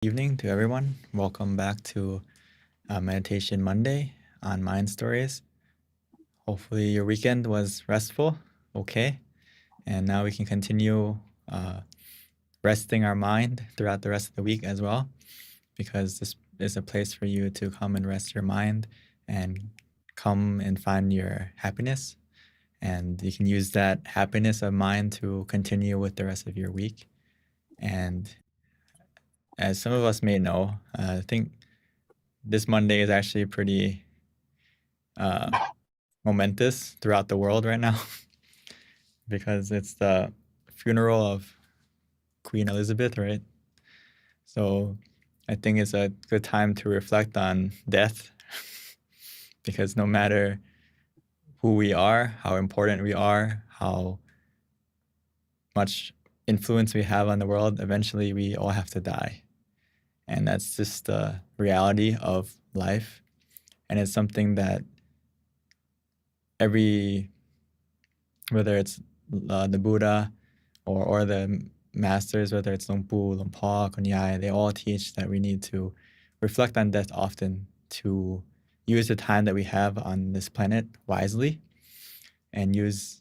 Evening to everyone. Welcome back to Meditation Monday on Mind Stories. Hopefully, your weekend was restful, okay? And now we can continue resting our mind throughout the rest of the week as well, because this is a place for you to come and rest your mind and come and find your happiness. And you can use that happiness of mind to continue with the rest of your week. And as some of us may know, I think this Monday is actually pretty momentous throughout the world right now because it's the funeral of Queen Elizabeth, right? So I think it's a good time to reflect on death because no matter who we are, how important we are, how much influence we have on the world, eventually we all have to die. And that's just the reality of life. And it's something that whether it's the Buddha or the masters, whether it's Luang Pu, Luang Pa, Kunyai, they all teach that we need to reflect on death often to use the time that we have on this planet wisely and it's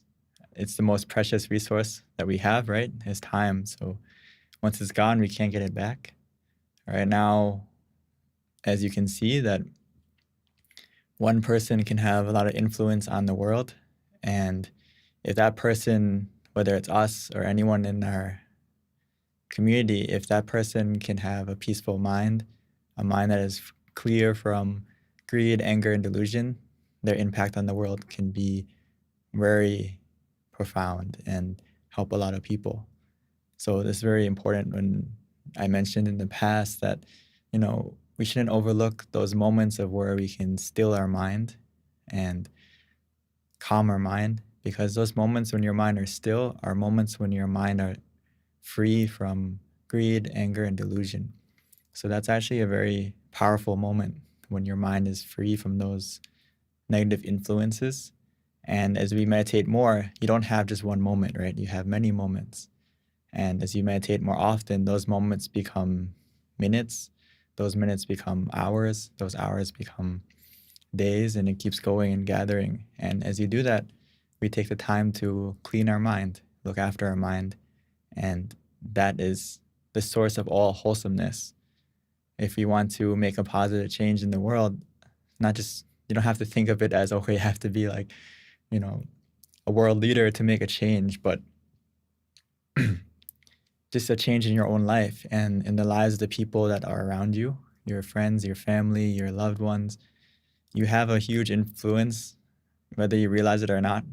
the most precious resource that we have, right? Is time. So once it's gone, we can't get it back. Right now, as you can see, that one person can have a lot of influence on the world. And if that person, whether it's us or anyone in our community, if that person can have a peaceful mind, a mind that is clear from greed, anger, and delusion, their impact on the world can be very profound and help a lot of people. So this is very important. When I mentioned in the past that, we shouldn't overlook those moments of where we can still our mind and calm our mind, because those moments when your mind are still are moments when your mind are free from greed, anger, and delusion. So that's actually a very powerful moment when your mind is free from those negative influences. And as we meditate more, you don't have just one moment, right? You have many moments. And as you meditate more often, those moments become minutes, those minutes become hours, those hours become days, and it keeps going and gathering. And as you do that, we take the time to clean our mind, look after our mind, and that is the source of all wholesomeness. If we want to make a positive change in the world, you don't have to think of it as, okay, you have to be like, a world leader to make a change, but just a change in your own life and in the lives of the people that are around you, your friends, your family, your loved ones. You have a huge influence, whether you realize it or not.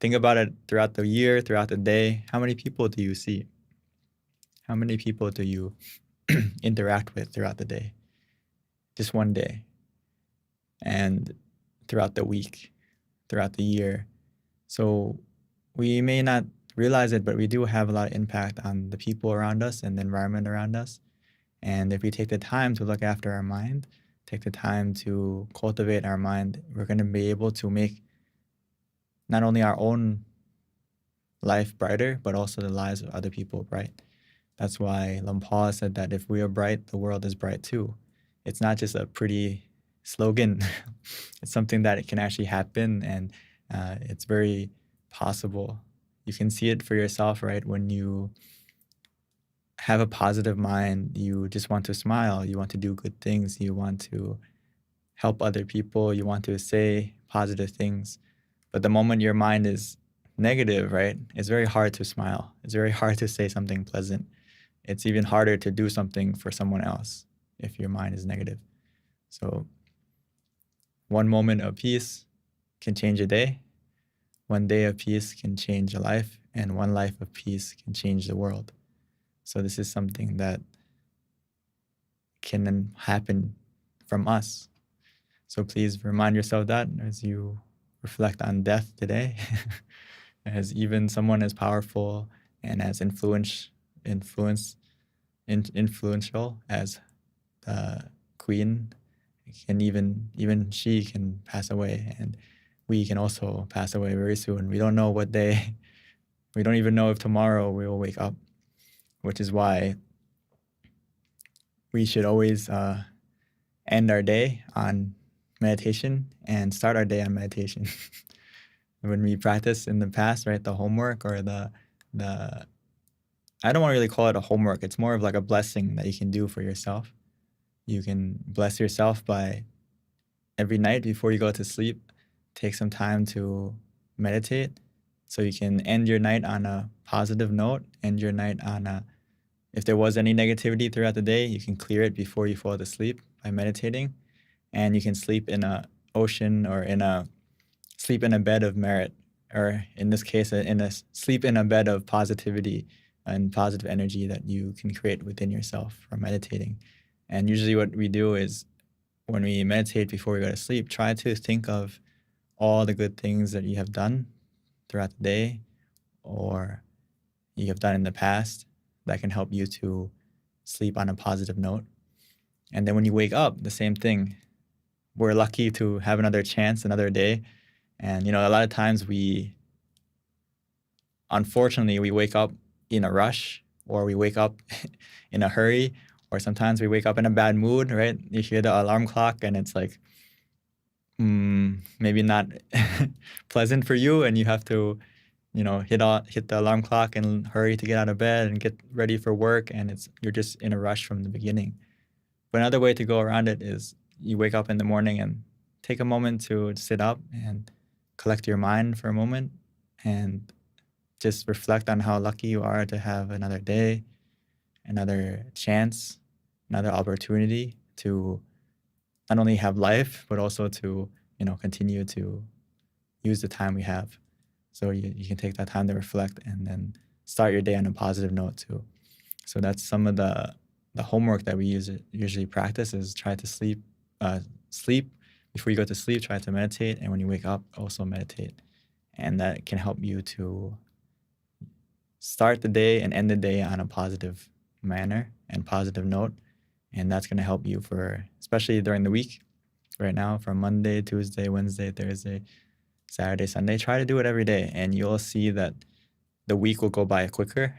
Think about it throughout the year, throughout the day. How many people do you see? How many people do you interact with throughout the day? Just one day. And throughout the week, throughout the year. So we may not realize it, but we do have a lot of impact on the people around us and the environment around us. And if we take the time to look after our mind, take the time to cultivate our mind, we're going to be able to make not only our own life brighter, but also the lives of other people bright. That's why Luang Por said that if we are bright, the world is bright too. It's not just a pretty slogan. It's something that it can actually happen, and it's very possible. You can see it for yourself, right? When you have a positive mind, you just want to smile, you want to do good things, you want to help other people, you want to say positive things. But the moment your mind is negative, right, it's very hard to smile. It's very hard to say something pleasant. It's even harder to do something for someone else if your mind is negative. So one moment of peace can change a day. One day of peace can change a life, and one life of peace can change the world. So this is something that can happen from us. So please remind yourself that as you reflect on death today, as even someone as powerful and as influential as the Queen can even she can pass away, and we can also pass away very soon. We don't know what day. We don't even know if tomorrow we will wake up, which is why we should always end our day on meditation and start our day on meditation. When we practice in the past, right, the homework or the I don't want to really call it a homework. It's more of like a blessing that you can do for yourself. You can bless yourself by every night before you go to sleep, take some time to meditate so you can end your night on a positive note, end your night on a, if there was any negativity throughout the day, you can clear it before you fall to sleep by meditating. And you can sleep in a ocean or sleep in a bed of merit, or in this case, sleep in a bed of positivity and positive energy that you can create within yourself from meditating. And usually what we do is when we meditate before we go to sleep, try to think of all the good things that you have done throughout the day or you have done in the past that can help you to sleep on a positive note. And then when you wake up, the same thing. We're lucky to have another chance, another day. And, a lot of times unfortunately, we wake up in a rush or we wake up in a hurry, or sometimes we wake up in a bad mood, right? You hear the alarm clock and it's like, maybe not pleasant for you, and you have to, hit the alarm clock and hurry to get out of bed and get ready for work, and you're just in a rush from the beginning. But another way to go around it is you wake up in the morning and take a moment to sit up and collect your mind for a moment and just reflect on how lucky you are to have another day, another chance, another opportunity to not only have life, but also to, continue to use the time we have. So you can take that time to reflect and then start your day on a positive note too. So that's some of the homework that we usually practice is try to sleep before you go to sleep, try to meditate. And when you wake up, also meditate. And that can help you to start the day and end the day on a positive manner and positive note. And that's going to help you especially during the week right now, from Monday, Tuesday, Wednesday, Thursday, Saturday, Sunday. Try to do it every day and you'll see that the week will go by quicker,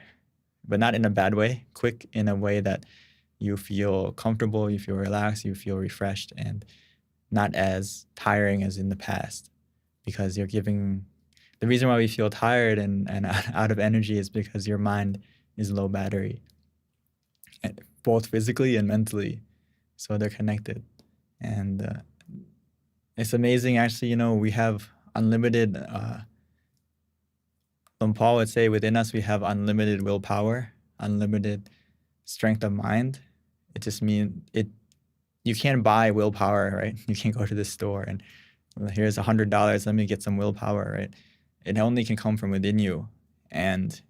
but not in a bad way, quick in a way that you feel comfortable, you feel relaxed, you feel refreshed, and not as tiring as in the past. Because the reason why we feel tired and out of energy is because your mind is low battery, both physically and mentally. So they're connected. And it's amazing, actually, we have unlimited, Paul would say within us, we have unlimited willpower, unlimited strength of mind. It just means you can't buy willpower, right? You can't go to the store and here's $100, let me get some willpower, right? It only can come from within you. And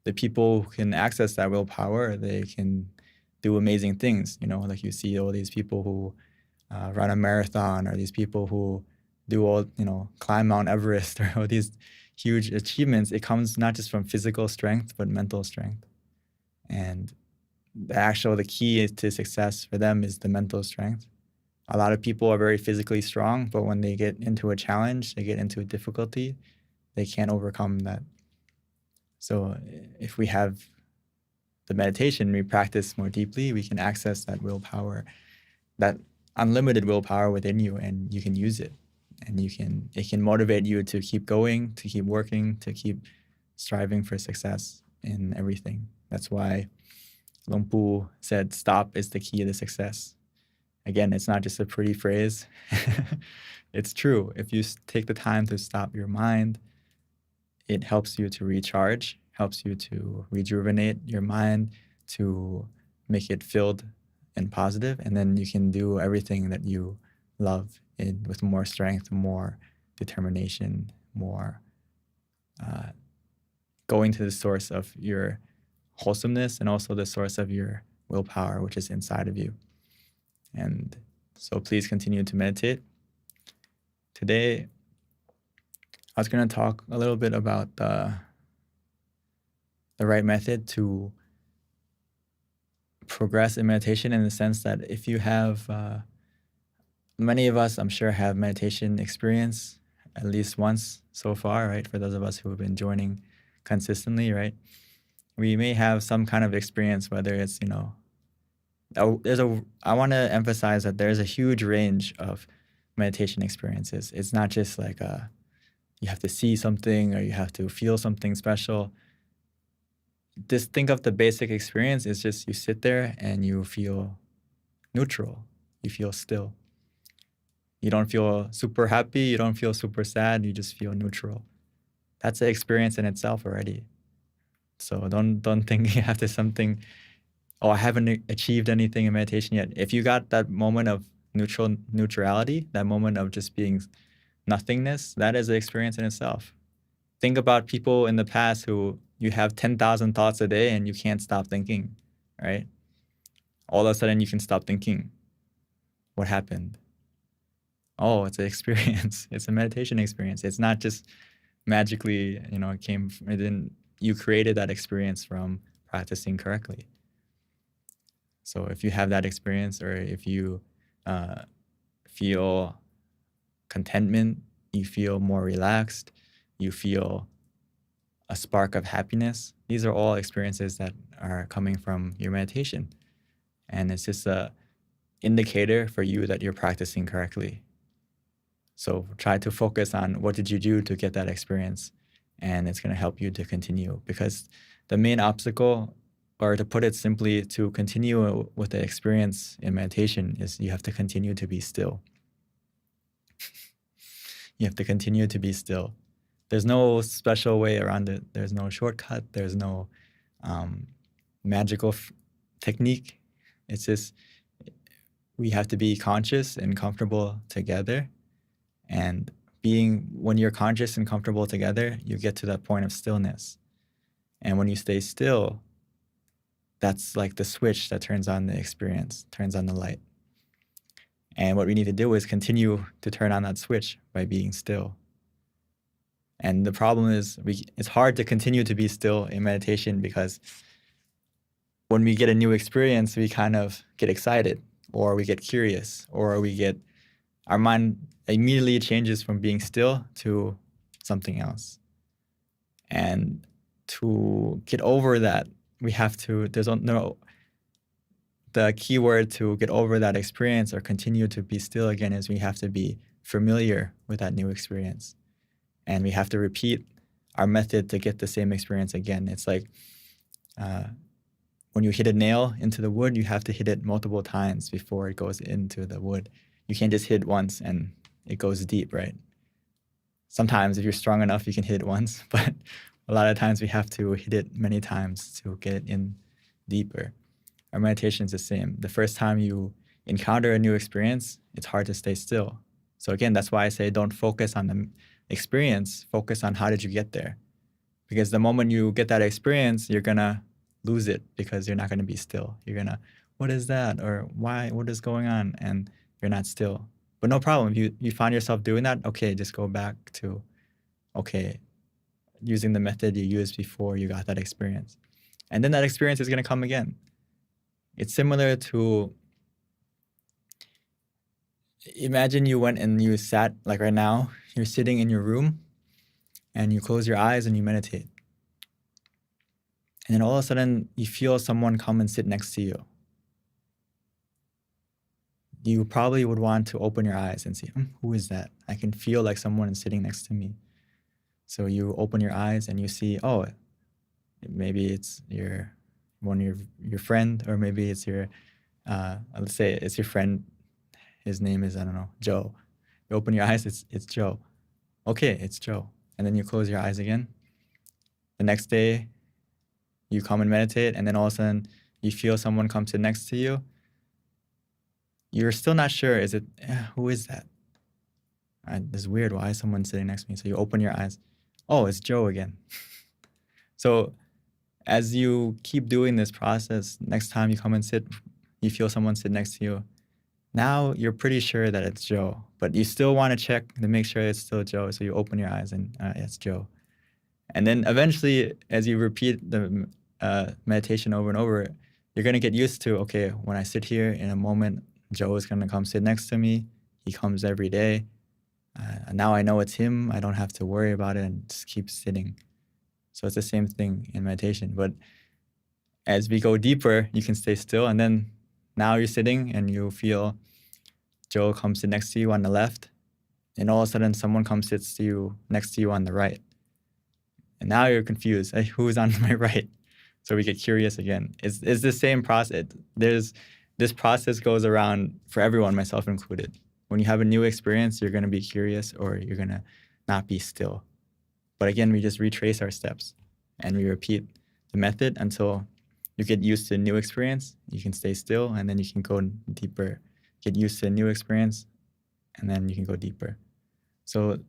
the people who can access that willpower, they can do amazing things, like you see all these people who run a marathon, or these people who do all, climb Mount Everest, or all these huge achievements. It comes not just from physical strength, but mental strength. And the key to success for them is the mental strength. A lot of people are very physically strong, but when they get into a challenge, they get into a difficulty, they can't overcome that. So if we have the meditation, we practice more deeply, we can access that willpower, that unlimited willpower within you, and you can use it. And it can motivate you to keep going, to keep working, to keep striving for success in everything. That's why Luang Pu said, stop is the key to success. Again, it's not just a pretty phrase. It's true. If you take the time to stop your mind, it helps you to recharge, helps you to rejuvenate your mind, to make it filled and positive, and then you can do everything that you love with more strength, more determination, more going to the source of your wholesomeness and also the source of your willpower, which is inside of you. And so please continue to meditate. Today, I was going to talk a little bit about the right method to progress in meditation, in the sense that if you have, many of us, I'm sure, have meditation experience at least once so far, right? For those of us who have been joining consistently, right? We may have some kind of experience, whether it's, I want to emphasize that there's a huge range of meditation experiences. It's not just like you have to see something or you have to feel something special. Just think of the basic experience. It's just you sit there and you feel neutral. You feel still. You don't feel super happy. You don't feel super sad. You just feel neutral. That's an experience in itself already. So don't think you have to something, oh, I haven't achieved anything in meditation yet. If you got that moment of neutrality, that moment of just being nothingness, that is an experience in itself. Think about people in the past who you have 10,000 thoughts a day and you can't stop thinking, right? All of a sudden you can stop thinking. What happened? Oh, it's an experience. It's a meditation experience. It's not just magically, it didn't, you created that experience from practicing correctly. So if you have that experience, or if you feel contentment, you feel more relaxed, you feel a spark of happiness, these are all experiences that are coming from your meditation. And it's just a indicator for you that you're practicing correctly. So try to focus on what did you do to get that experience, and it's going to help you to continue, because the main obstacle, or to put it simply, to continue with the experience in meditation is you have to continue to be still. You have to continue to be still. There's no special way around it. There's no shortcut. There's no magical technique. It's just we have to be conscious and comfortable together. And when you're conscious and comfortable together, you get to that point of stillness. And when you stay still, that's like the switch that turns on the experience, turns on the light. And what we need to do is continue to turn on that switch by being still. And the problem is it's hard to continue to be still in meditation, because when we get a new experience, we kind of get excited, or we get curious, or our mind immediately changes from being still to something else. And to get over that, we have to, the key word to get over that experience or continue to be still again is we have to be familiar with that new experience. And we have to repeat our method to get the same experience again. It's like when you hit a nail into the wood, you have to hit it multiple times before it goes into the wood. You can't just hit it once and it goes deep, right? Sometimes if you're strong enough, you can hit it once, but a lot of times we have to hit it many times to get it in deeper. Our meditation is the same. The first time you encounter a new experience, it's hard to stay still. So again, that's why I say don't focus on the experience, focus on how did you get there. Because the moment you get that experience, you're gonna lose it, because you're not gonna be still. You're gonna, what is that? Or why, what is going on? And you're not still. But no problem, if you find yourself doing that, okay, just go back to, using the method you used before you got that experience. And then that experience is gonna come again. It's similar to, imagine you went and you sat, like right now, you're sitting in your room and you close your eyes and you meditate. And then all of a sudden you feel someone come and sit next to you. You probably would want to open your eyes and see, who is that? I can feel like someone is sitting next to me. So you open your eyes and you see, oh, maybe it's your friend, or maybe it's your, let's say it's your friend. His name is, I don't know, Joe. You open your eyes, it's Joe. Okay, it's Joe. And then you close your eyes again. The next day, you come and meditate, and then all of a sudden, you feel someone come sit next to you. You're still not sure, who is that? This is weird, why is someone sitting next to me? So you open your eyes. Oh, it's Joe again. So as you keep doing this process, next time you come and sit, you feel someone sit next to you. Now you're pretty sure that it's Joe, but you still want to check to make sure it's still Joe. So you open your eyes and it's Joe. And then eventually, as you repeat the meditation over and over, you're going to get used to, okay, when I sit here in a moment, Joe is going to come sit next to me. He comes every day. Now I know it's him. I don't have to worry about it and just keep sitting. So it's the same thing in meditation. But as we go deeper, you can stay still, and then Now you're sitting and you feel Joe comes sit next to you on the left, and all of a sudden someone comes sits to you next to you on the right. And now you're confused. Hey, who's on my right? So we get curious again. It's the same process. This process goes around for everyone, myself included. When you have a new experience, you're going to be curious or you're going to not be still. But again, we just retrace our steps and we repeat the method until you get used to a new experience. You can stay still and then you can go deeper. Get used to a new experience and then you can go deeper. So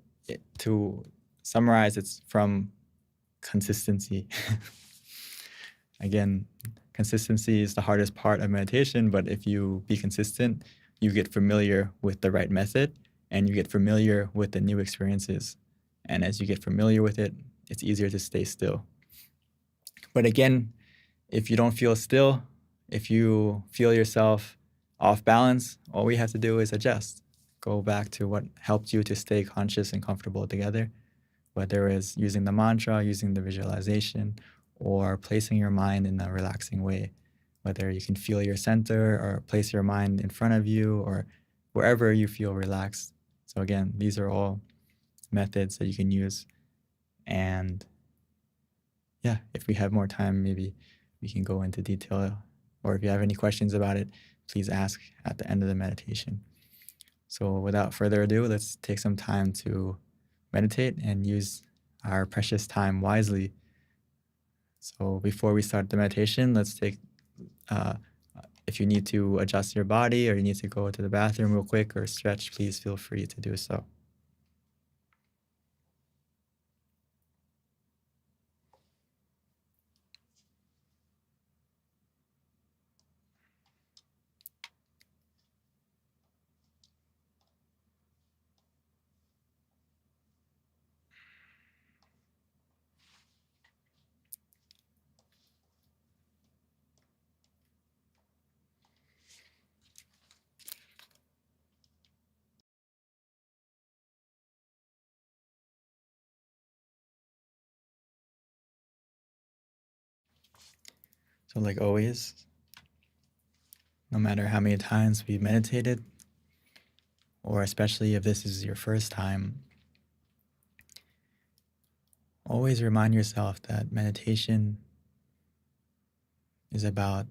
to summarize, it's from consistency. Again, consistency is the hardest part of meditation, but if you be consistent, you get familiar with the right method and you get familiar with the new experiences. And as you get familiar with it, it's easier to stay still. But again, if you don't feel still, if you feel yourself off balance, all we have to do is adjust. Go back to what helped you to stay conscious and comfortable together, whether it's using the mantra, using the visualization, or placing your mind in a relaxing way, whether you can feel your center or place your mind in front of you or wherever you feel relaxed. So again, these are all methods that you can use. And yeah, if we have more time, maybe we can go into detail, or if you have any questions about it, please ask at the end of the meditation. So without further ado, let's take some time to meditate and use our precious time wisely. So before we start the meditation, let's take, if you need to adjust your body or you need to go to the bathroom real quick or stretch, please feel free to do so. So like always, no matter how many times we've meditated, or especially if this is your first time, always remind yourself that meditation is about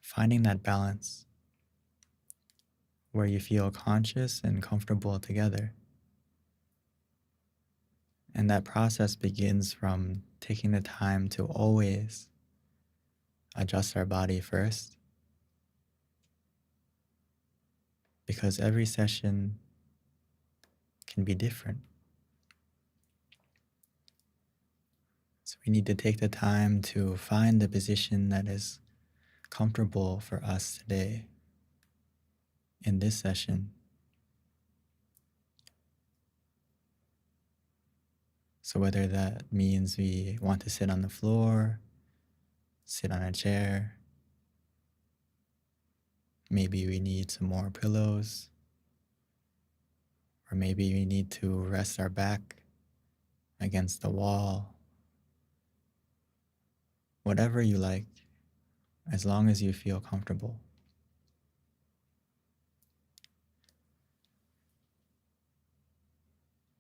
finding that balance where you feel conscious and comfortable together. And that process begins from taking the time to always adjust our body first, because every session can be different. So we need to take the time to find the position that is comfortable for us today in this session. So whether that means we want to sit on the floor, sit on a chair, maybe we need some more pillows, or maybe we need to rest our back against the wall. Whatever you like, as long as you feel comfortable.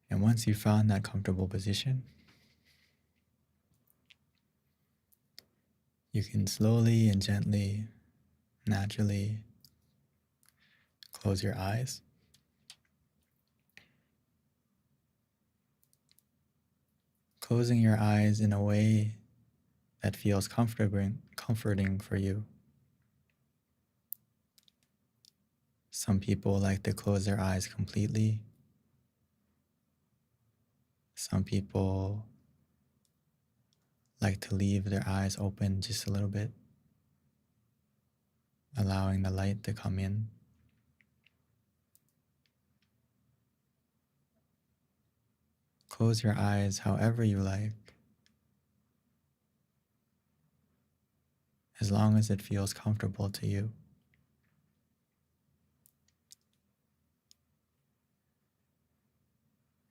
And once you found that comfortable position, you can slowly and gently, naturally close your eyes. Closing your eyes in a way that feels comforting for you. Some people like to close their eyes completely. Some people like to leave their eyes open just a little bit, allowing the light to come in. Close your eyes however you like, as long as it feels comfortable to you.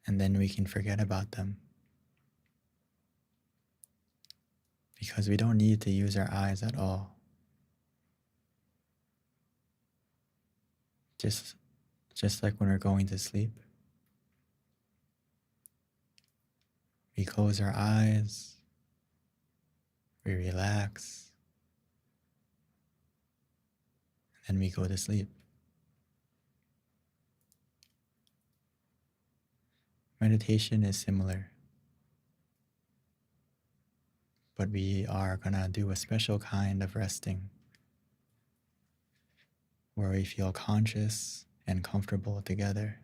And then we can forget about them, because we don't need to use our eyes at all. Just like when we're going to sleep, we close our eyes, we relax, and then we go to sleep. Meditation is similar, but we are gonna do a special kind of resting where we feel conscious and comfortable together.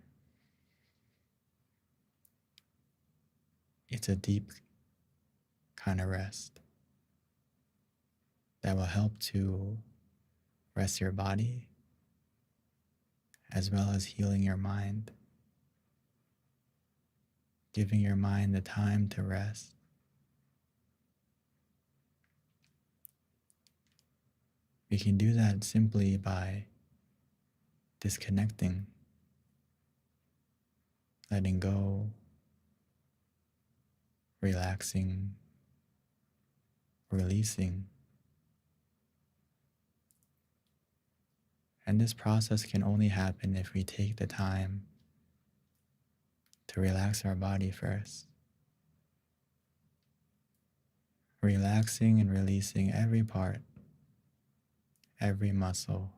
It's a deep kind of rest that will help to rest your body as well as healing your mind, giving your mind the time to rest. We can do that simply by disconnecting, letting go, relaxing, releasing. And this process can only happen if we take the time to relax our body first. Relaxing and releasing every part, every muscle,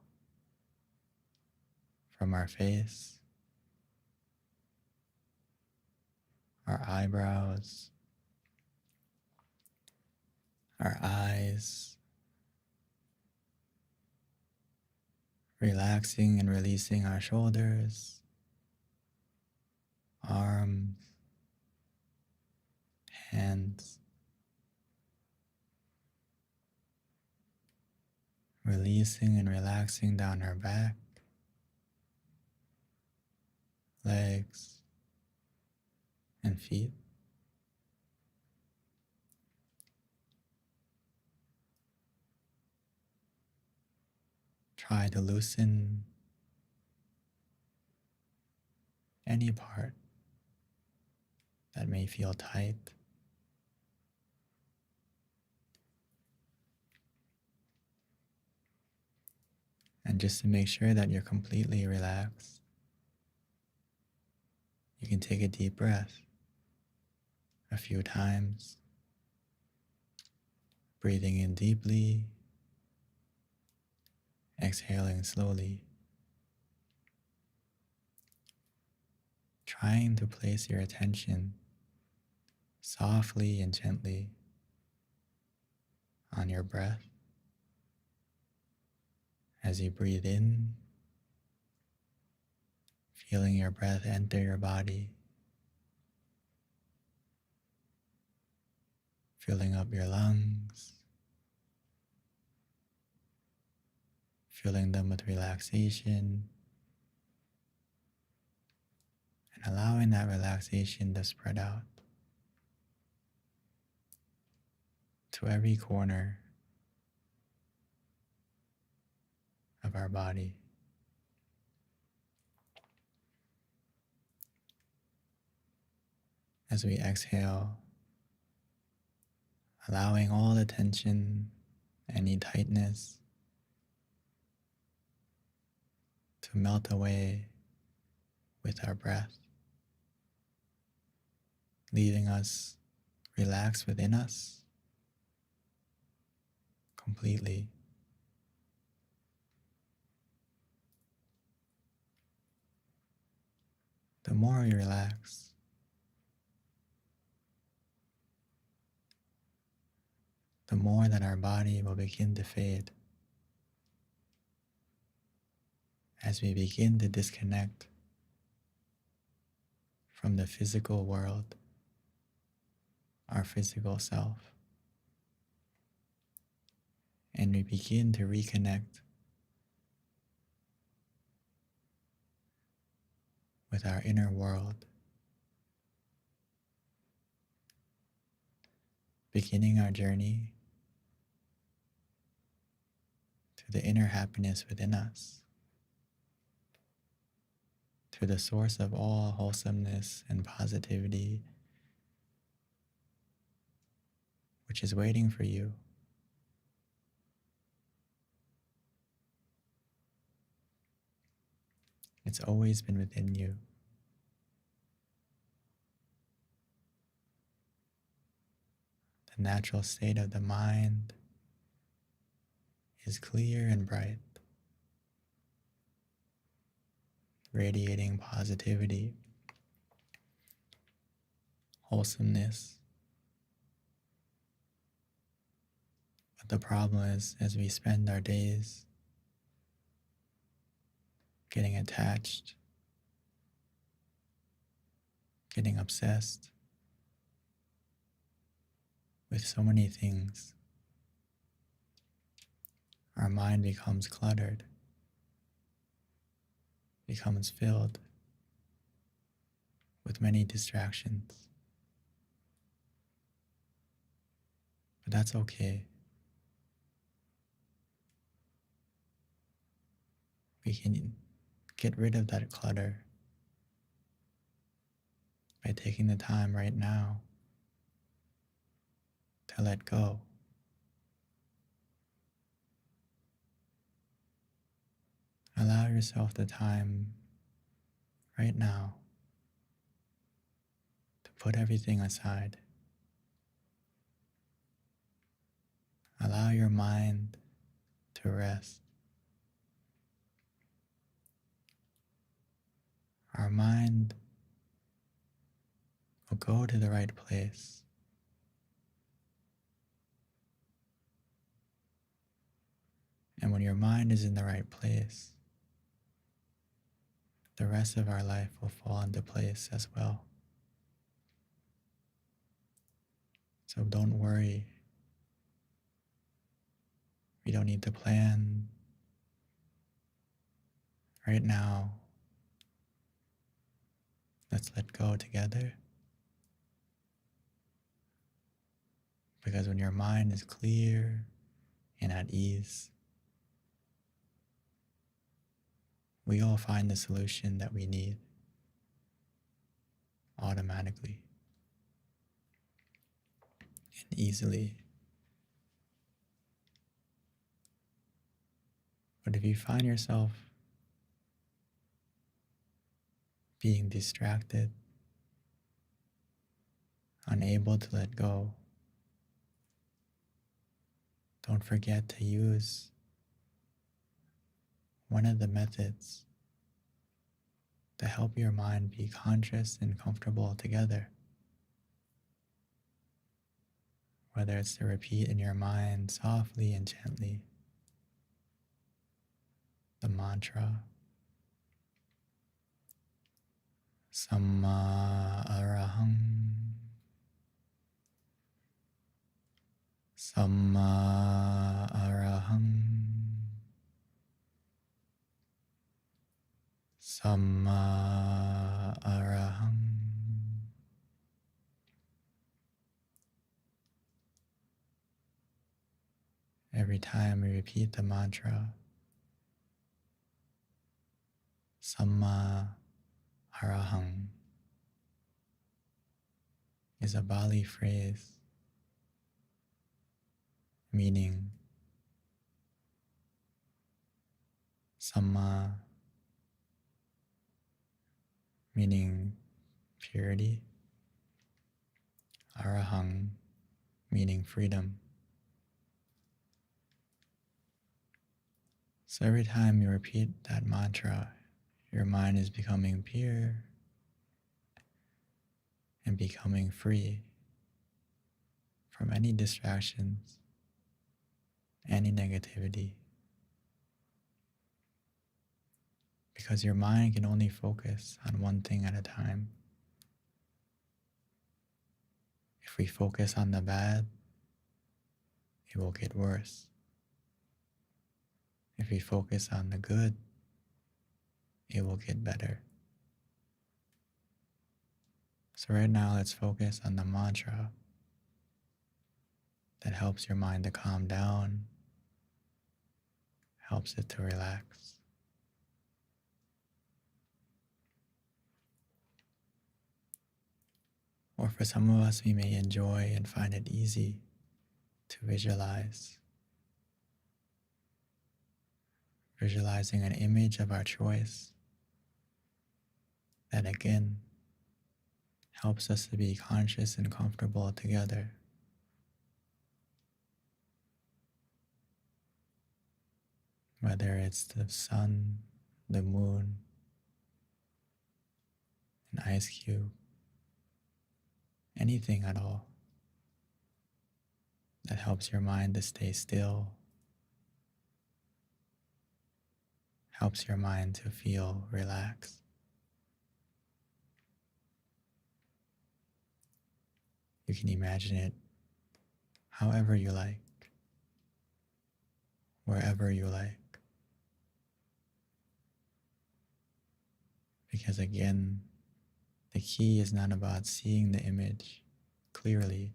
from our face, our eyebrows, our eyes, relaxing and releasing our shoulders, arms, hands, releasing and relaxing down our back, legs, and feet. Try to loosen any part that may feel tight. And just to make sure that you're completely relaxed, you can take a deep breath a few times, breathing in deeply, exhaling slowly, trying to place your attention softly and gently on your breath as you breathe in, feeling your breath enter your body, filling up your lungs, filling them with relaxation, and allowing that relaxation to spread out to every corner of our body. As we exhale, allowing all the tension, any tightness to melt away with our breath, leaving us relaxed within us completely. The more we relax, the more that our body will begin to fade as we begin to disconnect from the physical world, our physical self, and we begin to reconnect with our inner world, beginning our journey to the inner happiness within us, to the source of all wholesomeness and positivity, which is waiting for you. It's always been within you. The natural state of the mind is clear and bright, radiating positivity, wholesomeness. But the problem is, as we spend our days getting attached, getting obsessed with so many things, our mind becomes cluttered, becomes filled with many distractions. But that's okay. We can get rid of that clutter by taking the time right now to let go. Allow yourself the time right now to put everything aside. Allow your mind to rest. Our mind will go to the right place. And when your mind is in the right place, the rest of our life will fall into place as well. So don't worry. We don't need to plan. Right now, let's let go together. Because when your mind is clear and at ease, we all find the solution that we need automatically and easily. But if you find yourself being distracted, unable to let go, don't forget to use one of the methods to help your mind be conscious and comfortable together. Whether it's to repeat in your mind softly and gently the mantra, Samma Arahang, Samma Arahang, Samma Arahang. Every time we repeat the mantra, Samma Arahang is a Bali phrase meaning Samma meaning purity, Arahang meaning freedom. So every time you repeat that mantra, your mind is becoming pure and becoming free from any distractions, any negativity. Because your mind can only focus on one thing at a time. If we focus on the bad, it will get worse. If we focus on the good, it will get better. So right now, let's focus on the mantra that helps your mind to calm down, helps it to relax. Or for some of us, we may enjoy and find it easy to visualize. Visualizing an image of our choice that again helps us to be conscious and comfortable together. Whether it's the sun, the moon, an ice cube, anything at all that helps your mind to stay still, helps your mind to feel relaxed. You can imagine it however you like, wherever you like. Because again, the key is not about seeing the image clearly.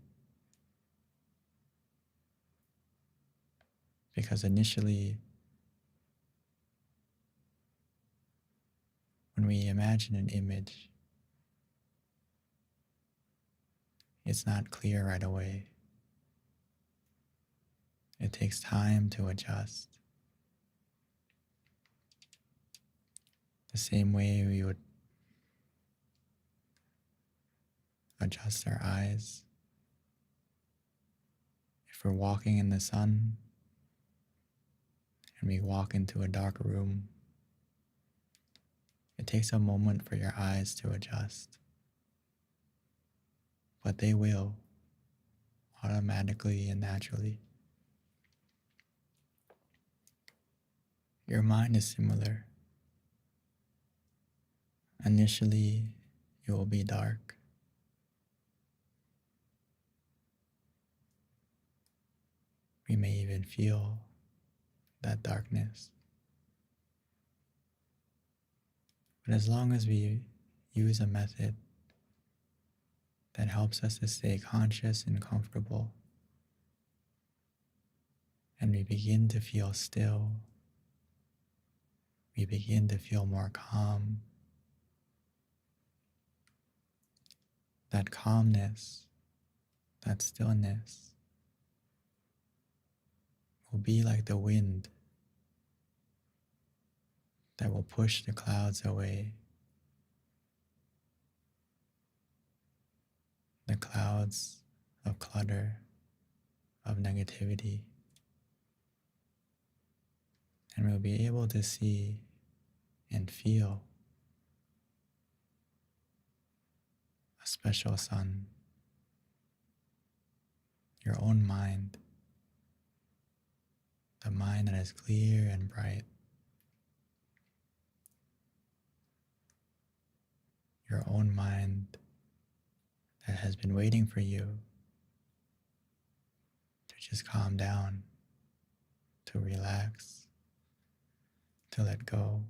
Because initially, when we imagine an image, it's not clear right away. It takes time to adjust. The same way we would adjust our eyes. If we're walking in the sun and we walk into a dark room, it takes a moment for your eyes to adjust. But they will, automatically and naturally. Your mind is similar. Initially, it will be dark. We may even feel that darkness. But as long as we use a method that helps us to stay conscious and comfortable, and we begin to feel still, we begin to feel more calm. That calmness, that stillness will be like the wind that will push the clouds away. The clouds of clutter, of negativity. And we'll be able to see and feel a special sun, your own mind, the mind that is clear and bright, your own mind that has been waiting for you to just calm down, to relax, to let go.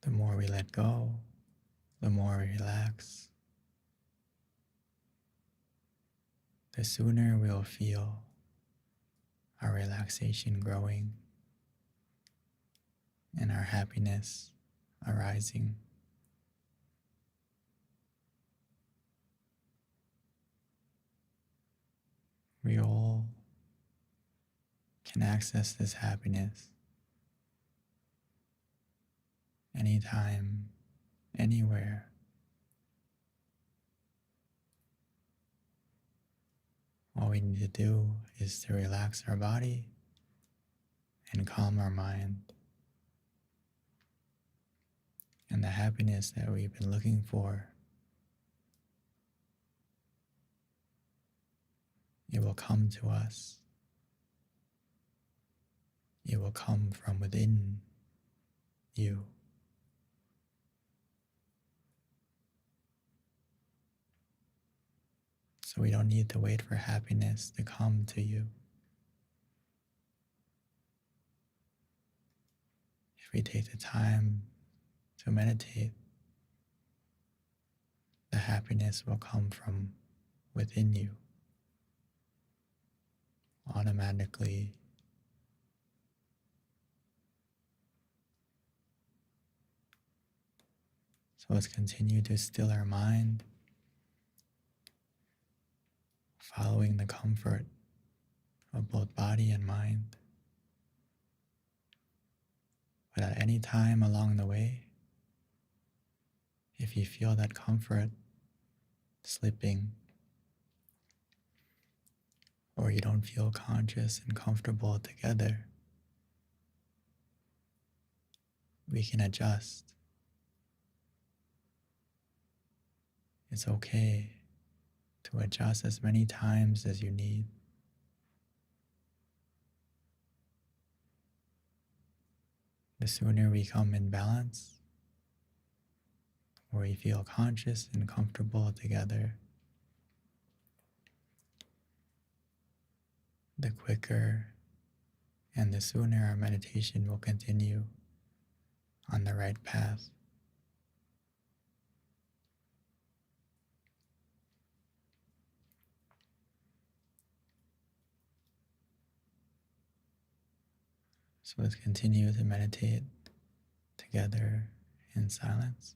The more we let go, the more we relax, the sooner we'll feel our relaxation growing and our happiness arising. We all can access this happiness anytime, anywhere. All we need to do is to relax our body and calm our mind. And the happiness that we've been looking for, it will come to us. It will come from within you. So we don't need to wait for happiness to come to you. If we take the time to meditate, the happiness will come from within you, automatically. So let's continue to still our mind, following the comfort of both body and mind. But at any time along the way, if you feel that comfort slipping, or you don't feel conscious and comfortable together, we can adjust. It's okay to adjust as many times as you need. The sooner we come in balance, where we feel conscious and comfortable together, the quicker and the sooner our meditation will continue on the right path. So let's continue to meditate together in silence.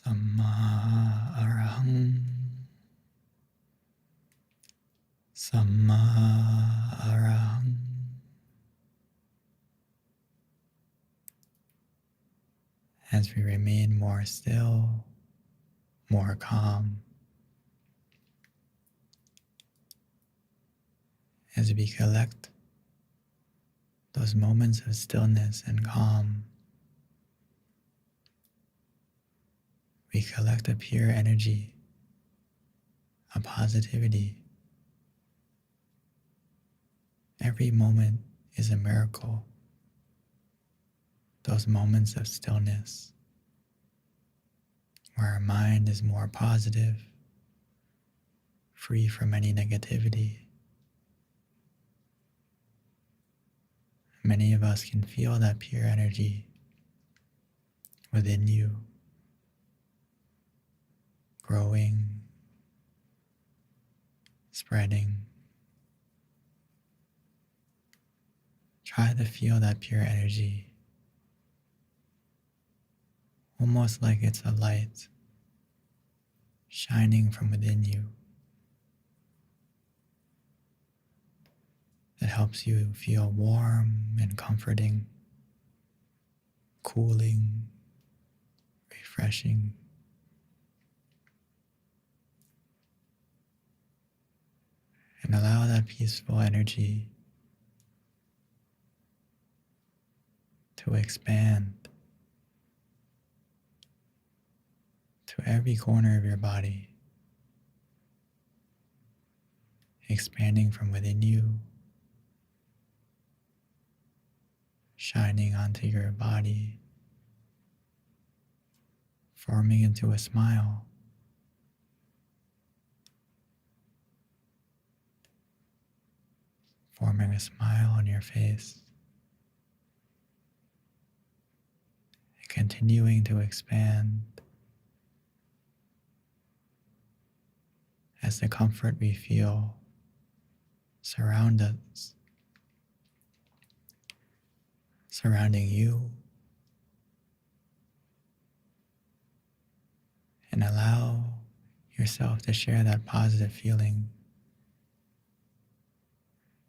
Samma Arahang, Samma Arahang. As we remain more still, more calm, as we collect those moments of stillness and calm, we collect a pure energy, a positivity. Every moment is a miracle. Those moments of stillness, where our mind is more positive, free from any negativity. Many of us can feel that pure energy within you, growing, spreading. Try to feel that pure energy, almost like it's a light shining from within you that helps you feel warm and comforting, cooling, refreshing. And allow that peaceful energy to expand to every corner of your body, expanding from within you, shining onto your body, forming into a smile. Forming a smile on your face, and continuing to expand as the comfort we feel surround us, surrounding you, and allow yourself to share that positive feeling,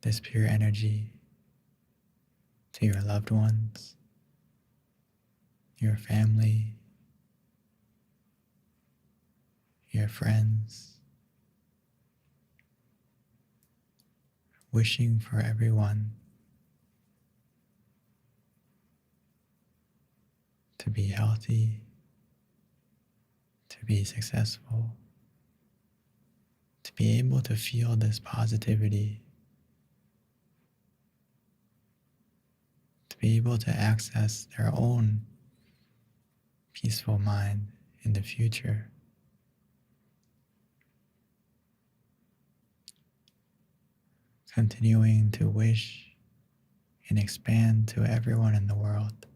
this pure energy, to your loved ones, your family, your friends, wishing for everyone to be healthy, to be successful, to be able to feel this positivity, to be able to access their own peaceful mind in the future. Continuing to wish and expand to everyone in the world.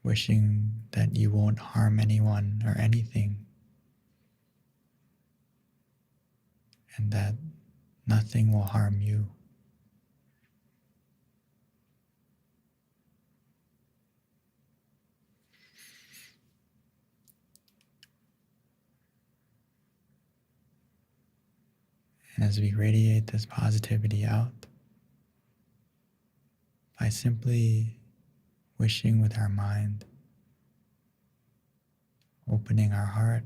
Wishing that you won't harm anyone or anything, and that nothing will harm you. And as we radiate this positivity out, by simply wishing with our mind, opening our heart,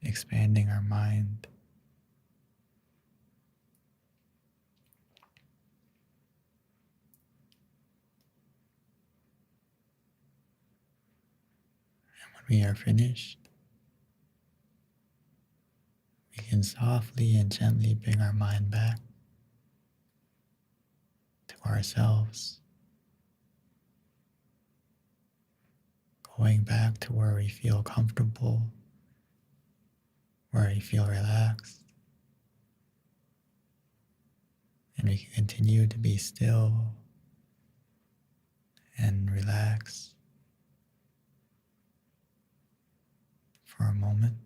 expanding our mind, and when we are finished, we can softly and gently bring our mind back to ourselves, going back to where we feel comfortable, where we feel relaxed, and we can continue to be still and relax for a moment.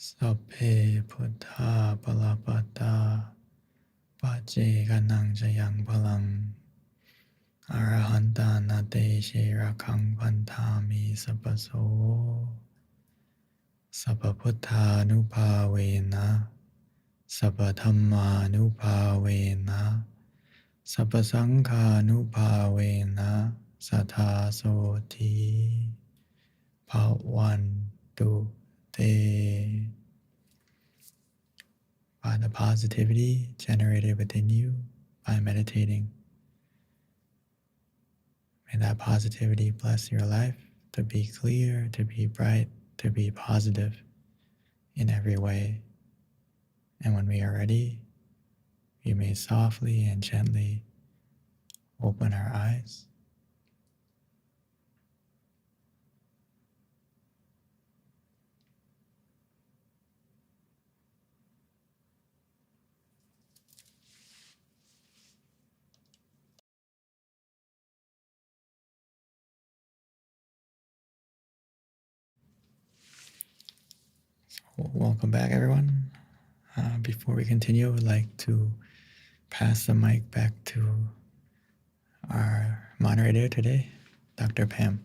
Sappe Buddha Palapata Pache Ganang Jayang Palang Arahanta Nate Shirakang Pantami Sapaso Sapaputtha Nupavena Sapadhamma Nupavena Sapasangha Nupavena Satha Soti Pawantu Te. By the positivity generated within you by meditating, may that positivity bless your life to be clear, to be bright, to be positive in every way. And when we are ready, we may softly and gently open our eyes. Welcome back, everyone. Before we continue, I would like to pass the mic back to our moderator today, Dr. Pam.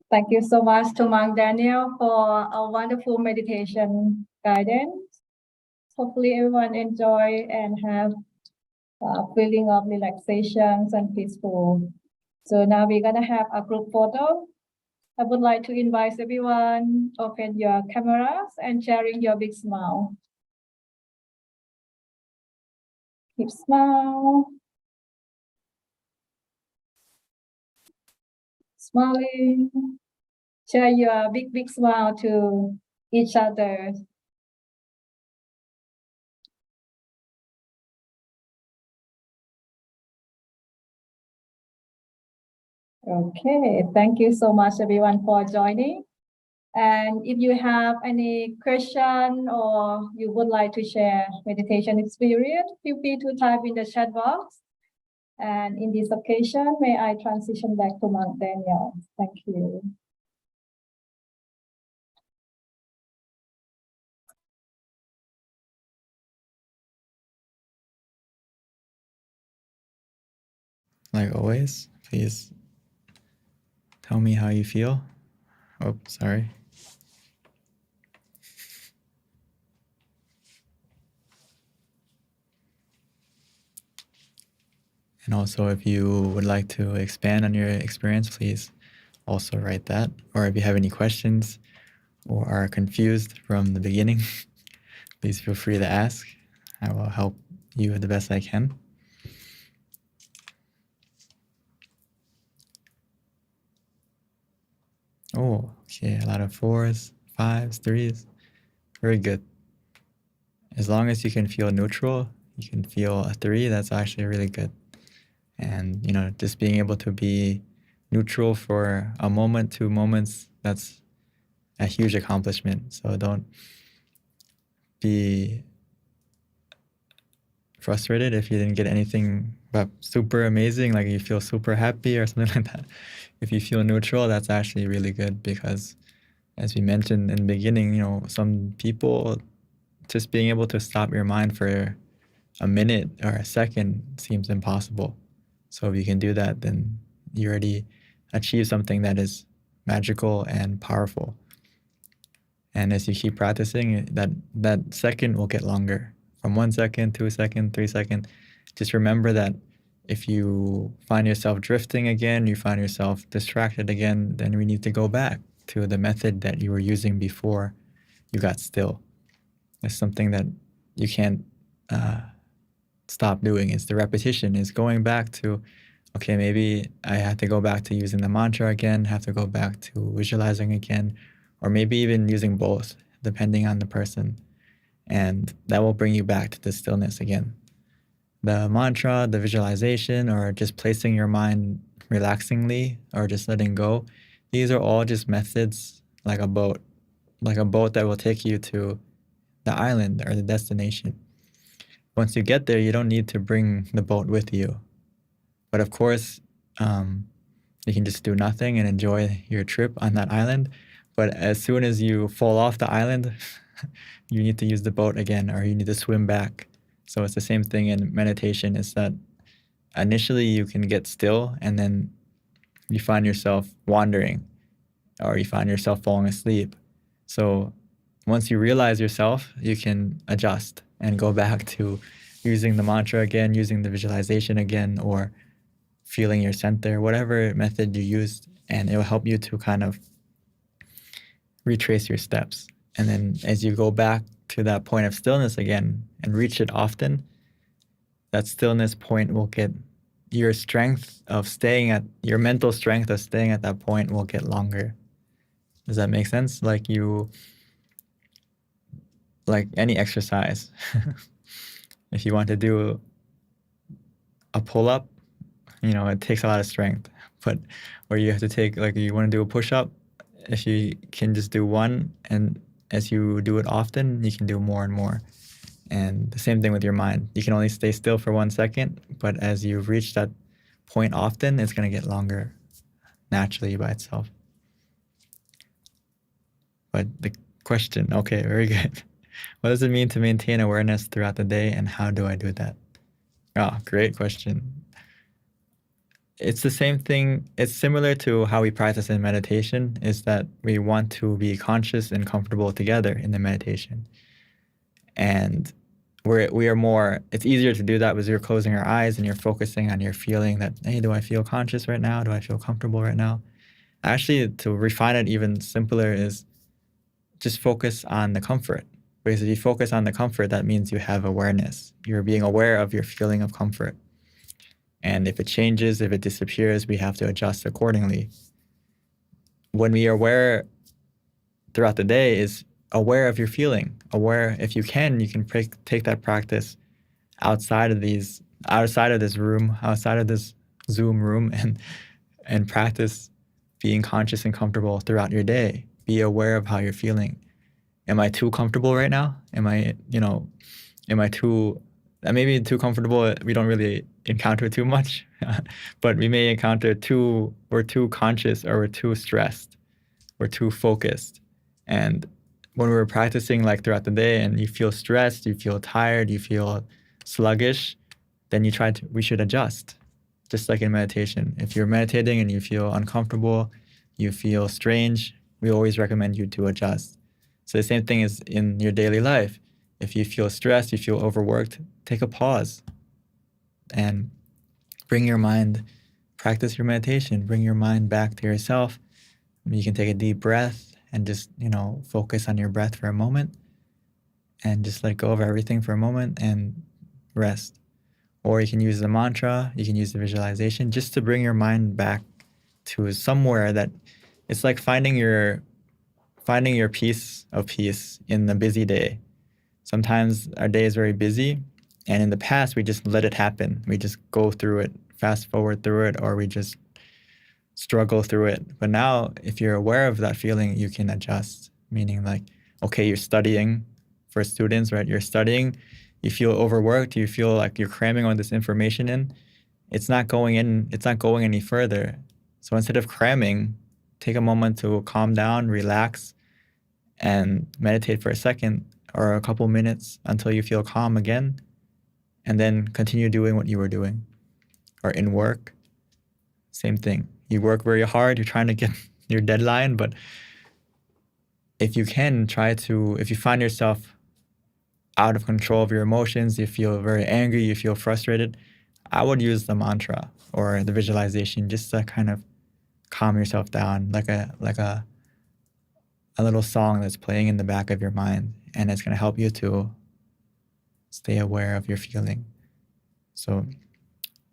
Thank you so much to Monk Daniel for a wonderful meditation guidance. Hopefully everyone enjoy and have a feeling of relaxation and peaceful. So now we're gonna have a group photo. I would like to invite everyone, open your cameras and sharing your big smile. Keep smile. Smiling. Share your big smile to each other. Okay, thank you so much everyone for joining. And if you have any question or you would like to share meditation experience, feel free to type in the chat box. And in this occasion, may I transition back to Monk Daniel. Thank you. Like always, please tell me how you feel. Oh, sorry. And also, if you would like to expand on your experience, please also write that. Or if you have any questions or are confused from the beginning, please feel free to ask. I will help you the best I can. Oh, okay, a lot of 4s, 5s, 3s. Very good. As long as you can feel neutral, you can feel a 3, that's actually really good. And, just being able to be neutral for a moment, 2 moments, that's a huge accomplishment. So don't be frustrated if you didn't get anything but super amazing, like you feel super happy or something like that. If you feel neutral, that's actually really good because, as we mentioned in the beginning, some people, just being able to stop your mind for a minute or a second seems impossible. So if you can do that, then you already achieve something that is magical and powerful. And as you keep practicing, that second will get longer. From 1 second, 2 seconds, 3 seconds. Just remember that if you find yourself drifting again, you find yourself distracted again, then we need to go back to the method that you were using before you got still. It's something that you can't stop doing. It's the repetition. It's going back to, okay, maybe I have to go back to using the mantra again, have to go back to visualizing again, or maybe even using both, depending on the person. And that will bring you back to the stillness again. The mantra, the visualization, or just placing your mind relaxingly, or just letting go, these are all just methods like a boat that will take you to the island or the destination. Once you get there, you don't need to bring the boat with you. But of course, You can just do nothing and enjoy your trip on that island. But as soon as you fall off the island, you need to use the boat again, or you need to swim back. So it's the same thing in meditation, is that initially you can get still and then you find yourself wandering or you find yourself falling asleep. So once you realize yourself, you can adjust and go back to using the mantra again, using the visualization again, or feeling your center, whatever method you used, and it will help you to kind of retrace your steps. And then as you go back to that point of stillness again and reach it often, that stillness point will get your strength of staying at your mental strength of staying at that point will get longer. Does that make sense? Like any exercise. If you want to do a pull-up, it takes a lot of strength. Or you have to take, like, you want to do a push-up, if you can just do one, and as you do it often, you can do more and more. And the same thing with your mind. You can only stay still for 1 second, but as you reach that point often, it's going to get longer naturally by itself. But the question, okay, very good. What does it mean to maintain awareness throughout the day, and how do I do that? Oh, great question. It's the same thing. It's similar to how we practice in meditation, is that we want to be conscious and comfortable together in the meditation. And we are more, it's easier to do that because you're closing your eyes and you're focusing on your feeling that, hey, do I feel conscious right now? Do I feel comfortable right now? Actually, to refine it even simpler is just focus on the comfort. Because if you focus on the comfort, that means you have awareness. You're being aware of your feeling of comfort. And if it changes, if it disappears, we have to adjust accordingly. When we are aware throughout the day is aware of your feeling. Aware, if you can take that practice outside of this room, outside of this Zoom room, and practice being conscious and comfortable throughout your day. Be aware of how you're feeling. Am I too comfortable right now? Maybe too comfortable, we don't really encounter too much, but we may encounter we're too conscious, or we're too stressed, we're too focused. And when we're practicing like throughout the day and you feel stressed, you feel tired, you feel sluggish, then we should adjust. Just like in meditation. If you're meditating and you feel uncomfortable, you feel strange, we always recommend you to adjust. So the same thing is in your daily life. If you feel stressed, you feel overworked, take a pause and practice your meditation, bring your mind back to yourself. You can take a deep breath and just, focus on your breath for a moment and just let go of everything for a moment and rest. Or you can use the mantra, you can use the visualization just to bring your mind back to somewhere that it's like finding your piece of peace in the busy day. Sometimes our day is very busy, and in the past, we just let it happen. We just go through it, fast forward through it, or we just struggle through it. But now, if you're aware of that feeling, you can adjust. Meaning like, okay, you're studying. For students, right? You're studying, you feel overworked, you feel like you're cramming all this information in. It's not going any further. So instead of cramming, take a moment to calm down, relax, and meditate for a second or a couple minutes until you feel calm again, and then continue doing what you were doing. Or in work, same thing. You work very hard, you're trying to get your deadline, but if you find yourself out of control of your emotions, you feel very angry, you feel frustrated, I would use the mantra or the visualization just to kind of calm yourself down, like a little song that's playing in the back of your mind, and it's going to help you to stay aware of your feeling. So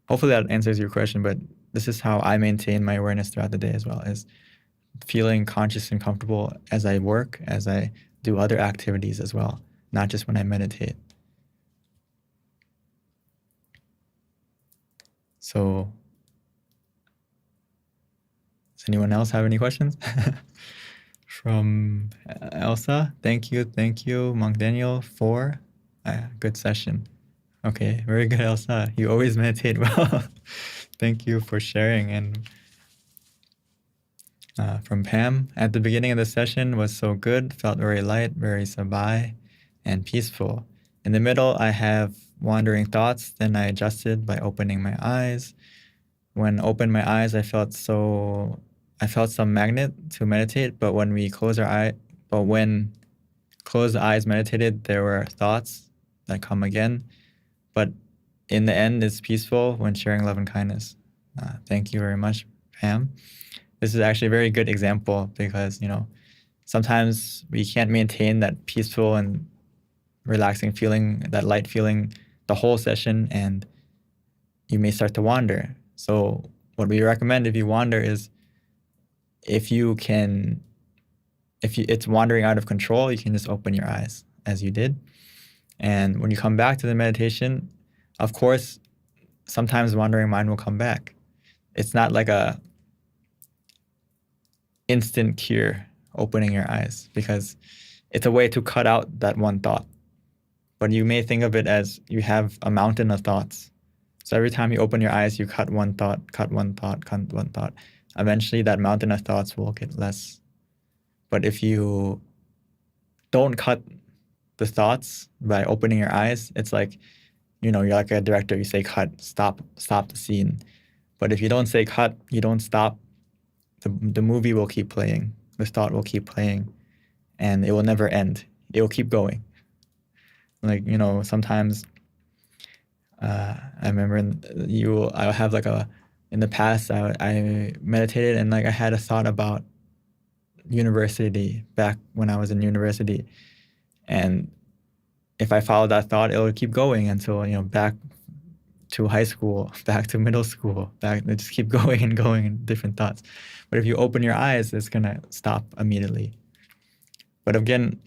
hopefully that answers your question, but this is how I maintain my awareness throughout the day as well, is feeling conscious and comfortable as I work, as I do other activities as well, not just when I meditate. So does anyone else have any questions? From Elsa, thank you, Monk Daniel, for a good session. Okay, very good, Elsa. You always meditate well. Thank you for sharing, and From Pam, at the beginning of the session was so good, felt very light, very sabai, and peaceful. In the middle, I have wandering thoughts, then I adjusted by opening my eyes. When I opened my eyes, I felt some magnet to meditate, but when closed eyes meditated, there were thoughts that come again. But in the end, it's peaceful when sharing love and kindness. Thank you very much, Pam. This is actually a very good example because, sometimes we can't maintain that peaceful and relaxing feeling, that light feeling, the whole session, and you may start to wander. So what we recommend if you wander is if it's wandering out of control, you can just open your eyes as you did. And when you come back to the meditation, of course, sometimes wandering mind will come back. It's not like a instant cure opening your eyes because it's a way to cut out that one thought. But you may think of it as you have a mountain of thoughts. So every time you open your eyes, you cut one thought, cut one thought, cut one thought. Eventually, that mountain of thoughts will get less. But if you don't cut the thoughts by opening your eyes, it's like, you're like a director. You say cut, stop the scene. But if you don't say cut, you don't stop, the movie will keep playing. The thought will keep playing, and it will never end. It will keep going. Like, sometimes I remember I have in the past, I meditated and I had a thought about university back when I was in university. And if I followed that thought, it would keep going until, back to high school, back to middle school, they just keep going and going in different thoughts. But if you open your eyes, it's going to stop immediately. But again,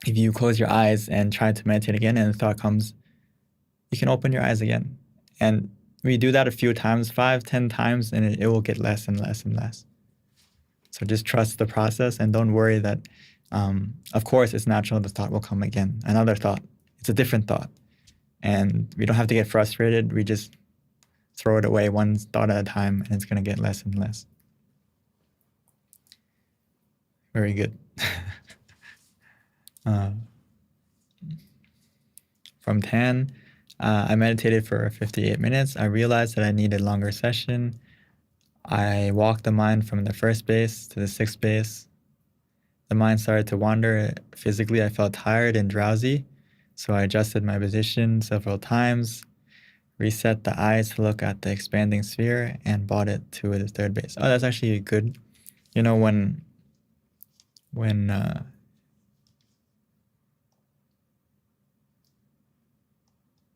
if you close your eyes and try to meditate again and the thought comes, you can open your eyes again. And we do that a few times, 5, 10 times, and it will get less and less and less. So just trust the process and don't worry that, of course, it's natural the thought will come again. Another thought. It's a different thought. And we don't have to get frustrated. We just throw it away one thought at a time, and it's going to get less and less. Very good. From Tan, I meditated for 58 minutes. I realized that I needed a longer session. I walked the mind from the first base to the sixth base. The mind started to wander. Physically, I felt tired and drowsy, so I adjusted my position several times, reset the eyes to look at the expanding sphere, and brought it to the third base. Oh, that's actually good.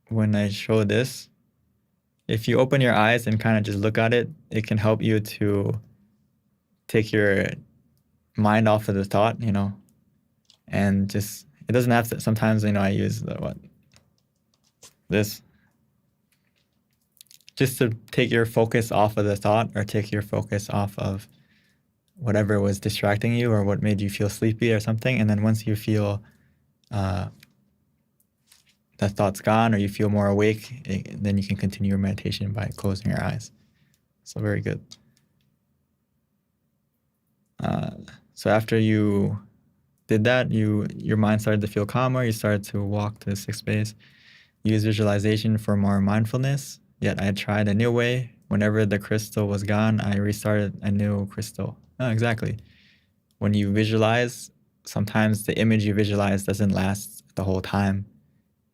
When I show this, if you open your eyes and kind of just look at it, it can help you to take your mind off of the thought, and just, it doesn't have to, sometimes, I use this, just to take your focus off of the thought or take your focus off of whatever was distracting you or what made you feel sleepy or something. And then once you feel that thought's gone or you feel more awake, then you can continue your meditation by closing your eyes. So very good. So after you did that, your mind started to feel calmer. You started to walk to the sixth base. Use visualization for more mindfulness. Yet I tried a new way. Whenever the crystal was gone, I restarted a new crystal. Oh, exactly. When you visualize, sometimes the image you visualize doesn't last the whole time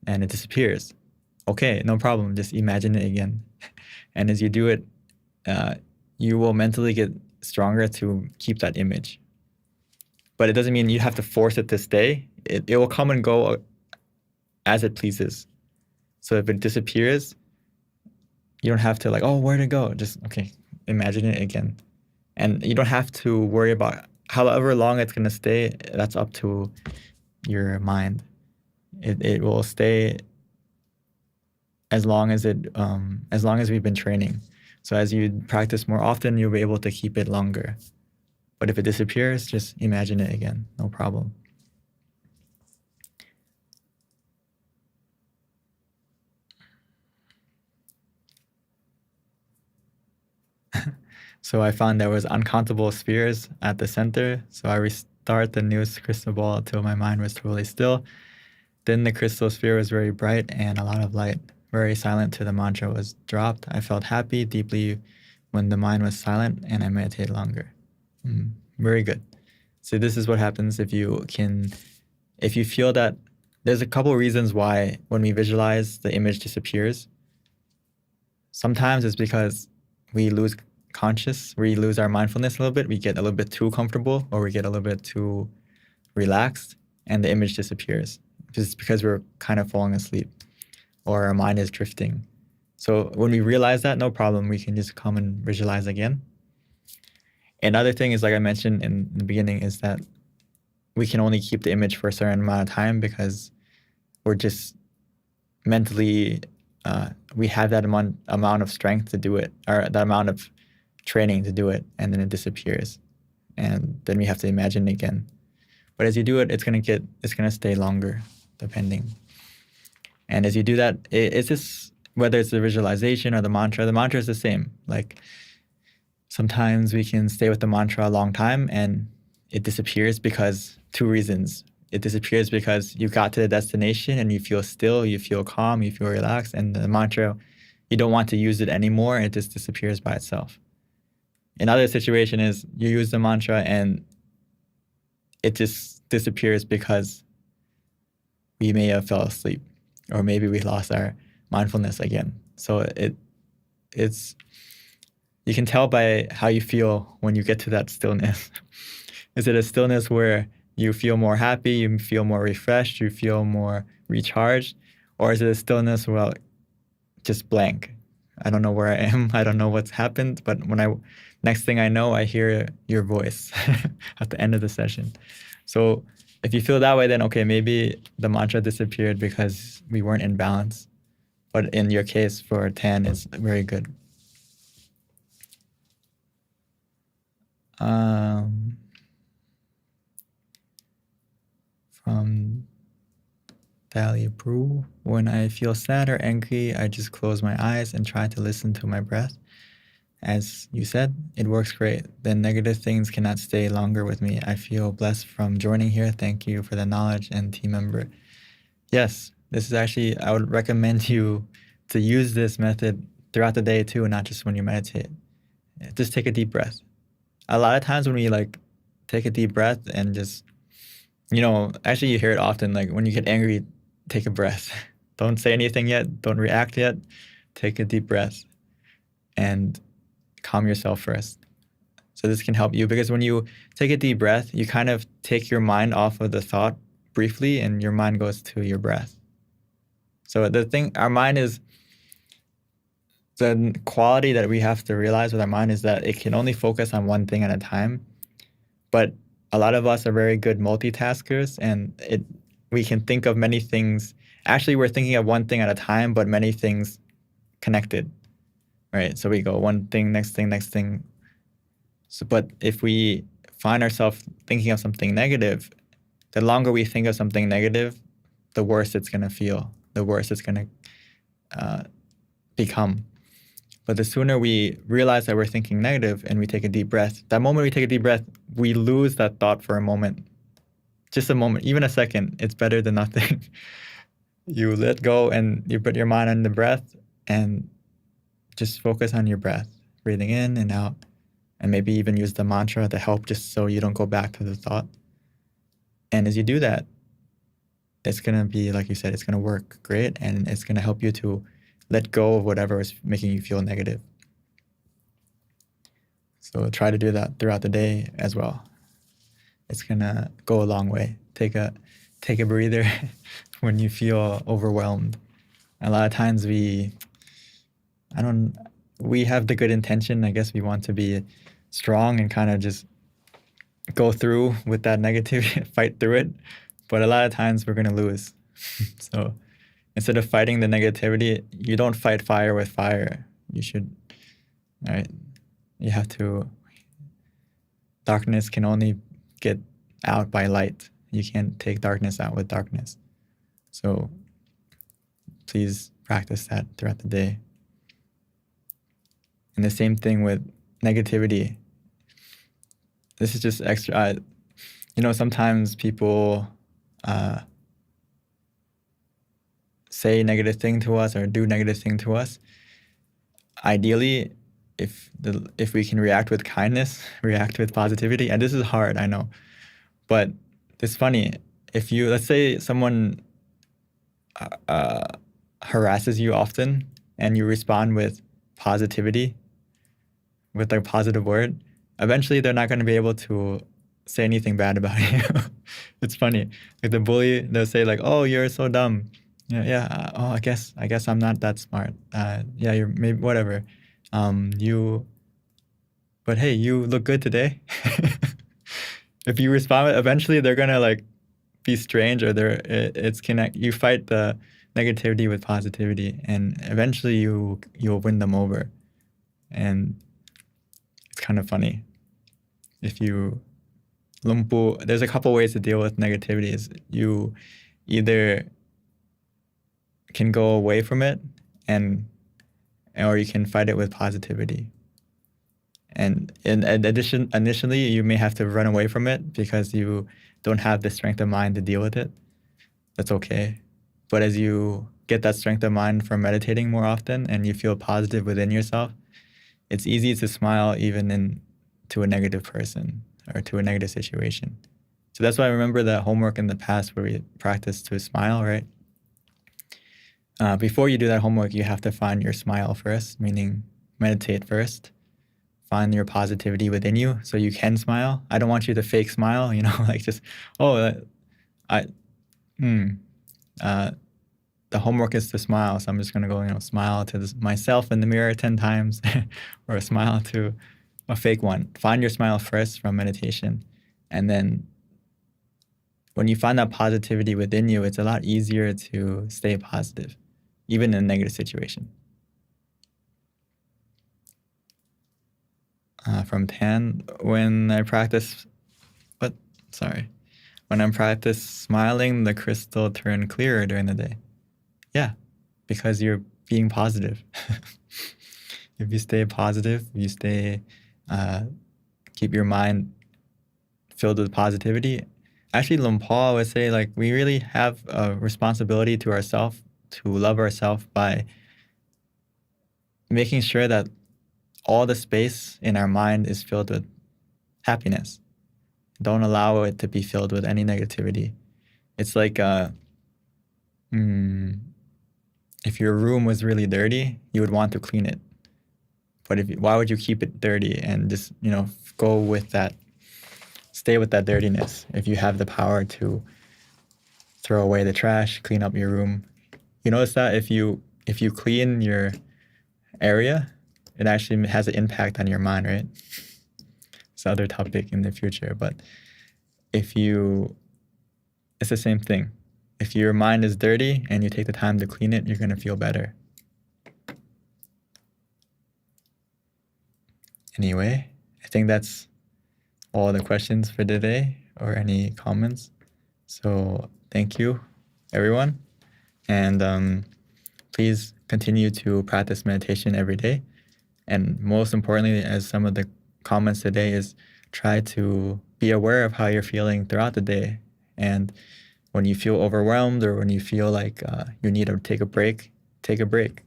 and it disappears. Okay, no problem. Just imagine it again. And as you do it, you will mentally get stronger to keep that image. But it doesn't mean you have to force it to stay. It will come and go as it pleases. So if it disappears, you don't have to where'd it go? Just, okay, imagine it again. And you don't have to worry about however long it's going to stay. That's up to your mind. It will stay as long as we've been training. So as you practice more often, you'll be able to keep it longer. But if it disappears, just imagine it again. No problem. So I found there was uncountable spheres at the center. So I restart the new crystal ball till my mind was totally still. Then the crystal sphere was very bright and a lot of light, very silent till the mantra was dropped. I felt happy deeply when the mind was silent and I meditated longer. Very good. So this is what happens if you feel that there's a couple reasons why when we visualize, the image disappears. Sometimes it's because we lose we lose our mindfulness a little bit. We get a little bit too comfortable or we get a little bit too relaxed and the image disappears. It's because we're kind of falling asleep or our mind is drifting. So when we realize that, no problem, we can just come and visualize again. Another thing is, like I mentioned in the beginning, is that we can only keep the image for a certain amount of time because we're just mentally, we have that amount of strength to do it, or that amount of training to do it, and then it disappears. And then we have to imagine it again. But as you do it, it's gonna stay longer, depending. And as you do that, it's just, whether it's the visualization or the mantra is the same. Like sometimes we can stay with the mantra a long time and it disappears because 2 reasons. It disappears because you got to the destination and you feel still, you feel calm, you feel relaxed, and the mantra, you don't want to use it anymore, it just disappears by itself. Another situation is you use the mantra and it just disappears because we may have fell asleep or maybe we lost our mindfulness again. So it's you can tell by how you feel when you get to that stillness. Is it a stillness where you feel more happy, you feel more refreshed, you feel more recharged? Or is it a stillness where just blank? I don't know where I am, I don't know what's happened, but next thing I know, I hear your voice at the end of the session. So if you feel that way, then okay, maybe the mantra disappeared because we weren't in balance. But in your case, for 10, it's very good. From Dali Brew, when I feel sad or angry, I just close my eyes and try to listen to my breath. As you said, it works great. Then negative things cannot stay longer with me. I feel blessed from joining here. Thank you for the knowledge, and team member. Yes, this is actually, I would recommend you to use this method throughout the day too, not just when you meditate. Just take a deep breath. A lot of times when we take a deep breath and just, actually you hear it often, like when you get angry, take a breath. Don't say anything yet. Don't react yet. Take a deep breath and calm yourself first. So this can help you because when you take a deep breath, you kind of take your mind off of the thought briefly and your mind goes to your breath. So our mind is, the quality that we have to realize with our mind is that it can only focus on one thing at a time. But a lot of us are very good multitaskers and we can think of many things. Actually, we're thinking of one thing at a time, but many things connected, right? So we go one thing, next thing, next thing. So, but if we find ourselves thinking of something negative, the longer we think of something negative, the worse it's going to feel, the worse it's going to become. But the sooner we realize that we're thinking negative and we take a deep breath, that moment we take a deep breath, we lose that thought for a moment. Just a moment, even a second, it's better than nothing. You let go and you put your mind on the breath and just focus on your breath, breathing in and out, and maybe even use the mantra to help just so you don't go back to the thought. And as you do that, it's going to be, like you said, it's going to work great and it's going to help you to let go of whatever is making you feel negative. So try to do that throughout the day as well. It's going to go a long way. Take a breather when you feel overwhelmed. A lot of times we have the good intention. I guess we want to be strong and kind of just go through with that negativity, fight through it. But a lot of times we're going to lose. So instead of fighting the negativity, you don't fight fire with fire. You should, right? You have to, darkness can only get out by light. You can't take darkness out with darkness. So please practice that throughout the day. And the same thing with negativity. This is just extra. Sometimes people say negative thing to us or do negative thing to us. Ideally, if we can react with kindness, react with positivity, and this is hard, I know, but it's funny. If you, let's say someone harasses you often and you respond with positivity, with a positive word, eventually they're not going to be able to say anything bad about you. It's funny. Like the bully, they'll say like, "Oh, you're so dumb." Oh, I guess I'm not that smart. Yeah, you're maybe whatever. But hey, you look good today. If you respond, eventually they're gonna like be strange, or it's connect. You fight the negativity with positivity, and eventually you'll win them over. And it's kind of funny. If you lumpu, there's a couple ways to deal with negativity. Is you either can go away from it, or you can fight it with positivity. And in addition, initially you may have to run away from it because you don't have the strength of mind to deal with it. That's okay. But as you get that strength of mind from meditating more often and you feel positive within yourself, it's easy to smile even to a negative person or to a negative situation. So that's why I remember that homework in the past where we practiced to smile, right? Before you do that homework, you have to find your smile first, meaning meditate first. Find your positivity within you so you can smile. I don't want you to fake smile, like just, the homework is to smile. So I'm just going to go, smile to myself in the mirror 10 times or a smile to a fake one. Find your smile first from meditation. And then when you find that positivity within you, it's a lot easier to stay positive, even in a negative situation. From Tan, when I practice smiling, the crystal turn clearer during the day. Yeah, because you're being positive. If you stay positive, you keep your mind filled with positivity. Actually, Lumpur would say like we really have a responsibility to ourselves to love ourselves by making sure that all the space in our mind is filled with happiness. Don't allow it to be filled with any negativity. It's like if your room was really dirty, you would want to clean it. But why would you keep it dirty and just, go with that, stay with that dirtiness if you have the power to throw away the trash, clean up your room? You notice that if you clean your area, it actually has an impact on your mind, right? It's another topic in the future, but it's the same thing. If your mind is dirty and you take the time to clean it, you're going to feel better. Anyway, I think that's all the questions for today or any comments. So thank you, everyone. And please continue to practice meditation every day. And most importantly, as some of the comments today, is try to be aware of how you're feeling throughout the day. And when you feel overwhelmed or when you feel like you need to take a break, take a break.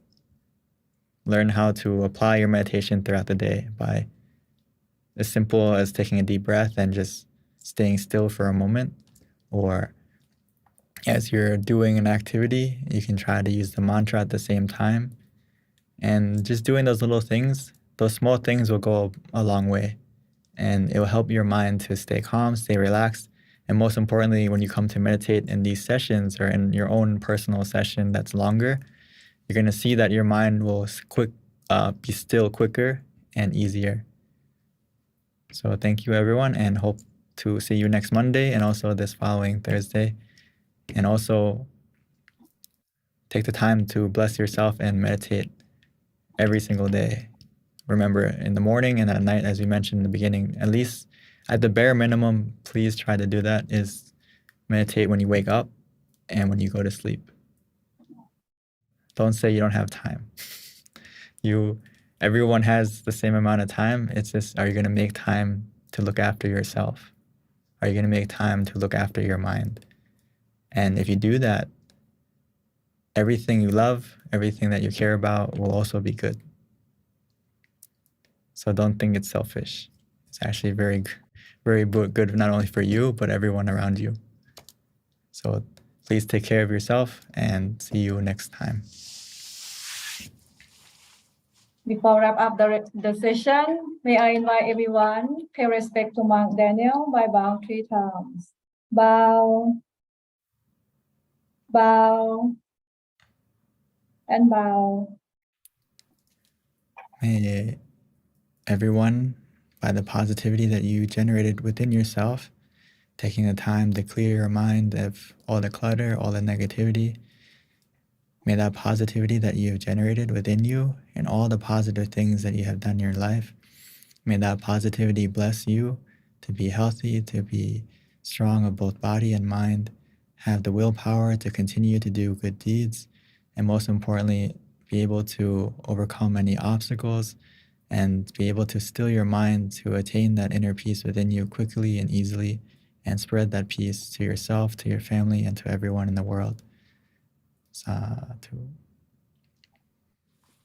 Learn how to apply your meditation throughout the day by as simple as taking a deep breath and just staying still for a moment. Or as you're doing an activity, you can try to use the mantra at the same time. And just doing those little things, those small things will go a long way. And it will help your mind to stay calm, stay relaxed. And most importantly, when you come to meditate in these sessions or in your own personal session that's longer, you're going to see that your mind will be still quicker and easier. So thank you, everyone, and hope to see you next Monday and also this following Thursday. And also take the time to bless yourself and meditate every single day. Remember, in the morning and at night, as we mentioned in the beginning, at least at the bare minimum, please try to do that, is meditate when you wake up and when you go to sleep. Don't say you don't have time. You everyone has the same amount of time. It's just, are you going to make time to look after yourself? Are you going to make time to look after your mind? And if you do that, everything you love, everything that you care about will also be good. So don't think it's selfish. It's actually very, very good, not only for you, but everyone around you. So please take care of yourself and see you next time. Before wrap up the session, may I invite everyone pay respect to Monk Daniel by bowing 3 times. Bow, bow, and bow. May everyone, by the positivity that you generated within yourself, taking the time to clear your mind of all the clutter, all the negativity, may that positivity that you have generated within you and all the positive things that you have done in your life, may that positivity bless you to be healthy, to be strong of both body and mind, have the willpower to continue to do good deeds, and most importantly, be able to overcome any obstacles and be able to still your mind to attain that inner peace within you quickly and easily, and spread that peace to yourself, to your family, and to everyone in the world. Sadhu.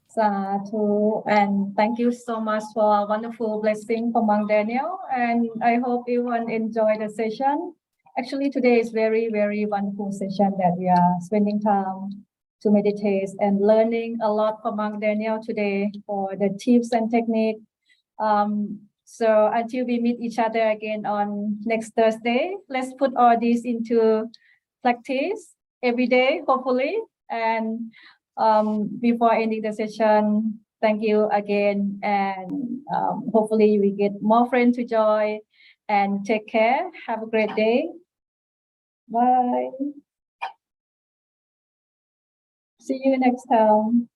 Sadhu. And thank you so much for a wonderful blessing from Monk Daniel. And I hope everyone enjoyed the session. Actually, today is very, very wonderful session that we are spending time to meditate and learning a lot from Monk Daniel today for the tips and technique. So until we meet each other again on next Thursday, let's put all this into practice every day, hopefully. And before ending the session, thank you again. And hopefully we get more friends to join, and take care. Have a great day. Bye. See you next time.